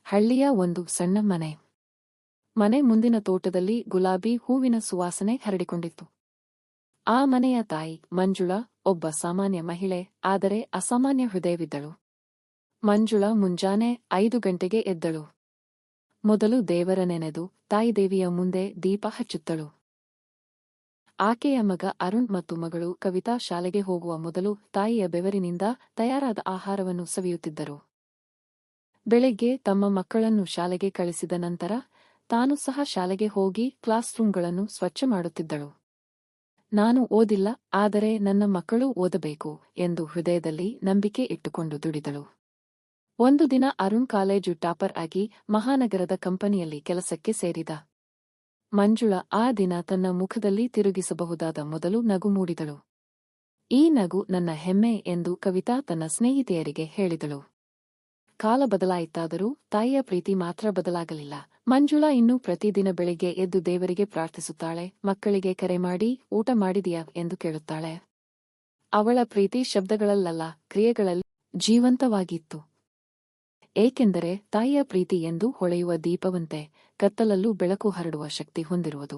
ಹಳ್ಳಿಯ ಒಂದು ಸಣ್ಣ ಮನೆ. ಮನೆ ಮುಂದಿನ ತೋಟದಲ್ಲಿ ಗುಲಾಬಿ ಹೂವಿನ ಸುವಾಸನೆ ಹರಡಿಕೊಂಡಿತ್ತು. ಆ ಮನೆಯ ತಾಯಿ ಮಂಜುಳಾ ಒಬ್ಬ ಸಾಮಾನ್ಯ ಮಹಿಳೆ, ಆದರೆ ಅಸಾಮಾನ್ಯ ಹೃದಯವಿದ್ದಳು. ಮಂಜುಳಾ ಮುಂಜಾನೆ 5 ಗಂಟೆಗೆ ಎದ್ದಳು. ಮೊದಲು ದೇವರ ನೆನೆದು ತಾಯಿದೇವಿಯ ಮುಂದೆ ದೀಪ ಹಚ್ಚುತ್ತಳು. ಆಕೆಯ ಮಗ ಅರುಣ್ ಮತ್ತು ಮಗಳು ಕವಿತಾ ಶಾಲೆಗೆ ಹೋಗುವ ಮೊದಲು ತಾಯಿಯ ಬೆವರಿನಿಂದ ತಯಾರಾದ ಆಹಾರವನ್ನು ಸವಿಯುತ್ತಿದ್ದರು. ಬೆಳಗ್ಗೆ ತಮ್ಮ ಮಕ್ಕಳನ್ನು ಶಾಲೆಗೆ ಕಳಿಸಿದ ನಂತರ ತಾನು ಸಹ ಶಾಲೆಗೆ ಹೋಗಿ ಕ್ಲಾಸ್ ರೂಂಗಳನ್ನು ಸ್ವಚ್ಛ ಮಾಡುತ್ತಿದ್ದಳು. ನಾನು ಓದಿಲ್ಲ, ಆದರೆ ನನ್ನ ಮಕ್ಕಳೂ ಓದಬೇಕು ಎಂದು ಹೃದಯದಲ್ಲಿ ನಂಬಿಕೆ ಇಟ್ಟುಕೊಂಡು ದುಡಿದಳು. ಒಂದು ದಿನ ಅರುಣ್ ಕಾಲೇಜು ಟಾಪರ್ ಆಗಿ ಮಹಾನಗರದ ಕಂಪನಿಯಲ್ಲಿ ಕೆಲಸಕ್ಕೆ ಸೇರಿದ. ಮಂಜುಳಾ ಆ ದಿನ ತನ್ನ ಮುಖದಲ್ಲಿ ತಿರುಗಿಸಬಹುದಾದ ಮೊದಲು ನಗು ಮೂಡಿದಳು. ಈ ನಗು ನನ್ನ ಹೆಮ್ಮೆ ಎಂದು ಕವಿತಾ ತನ್ನ ಸ್ನೇಹಿತೆಯರಿಗೆ ಹೇಳಿದಳು. ಕಾಲ ಬದಲಾಯಿತಾದರೂ ತಾಯಿಯ ಪ್ರೀತಿ ಮಾತ್ರ ಬದಲಾಗಲಿಲ್ಲ. ಮಂಜುಳಾ ಇನ್ನೂ ಪ್ರತಿದಿನ ಬೆಳಿಗ್ಗೆ ಎದ್ದು ದೇವರಿಗೆ ಪ್ರಾರ್ಥಿಸುತ್ತಾಳೆ, ಮಕ್ಕಳಿಗೆ ಕರೆ ಮಾಡಿ ಊಟ ಮಾಡಿದೆಯಾ ಎಂದು ಕೇಳುತ್ತಾಳೆ. ಅವಳ ಪ್ರೀತಿ ಶಬ್ದಗಳಲ್ಲಲ್ಲ, ಕ್ರಿಯೆಗಳಲ್ಲಿ ಜೀವಂತವಾಗಿತ್ತು. ಏಕೆಂದರೆ ತಾಯಿಯ ಪ್ರೀತಿ ಎಂದು ಹೊಳೆಯುವ ದೀಪವಂತೆ ಕತ್ತಲಲ್ಲೂ ಬೆಳಕು ಹರಡುವ ಶಕ್ತಿ ಹೊಂದಿರುವುದು.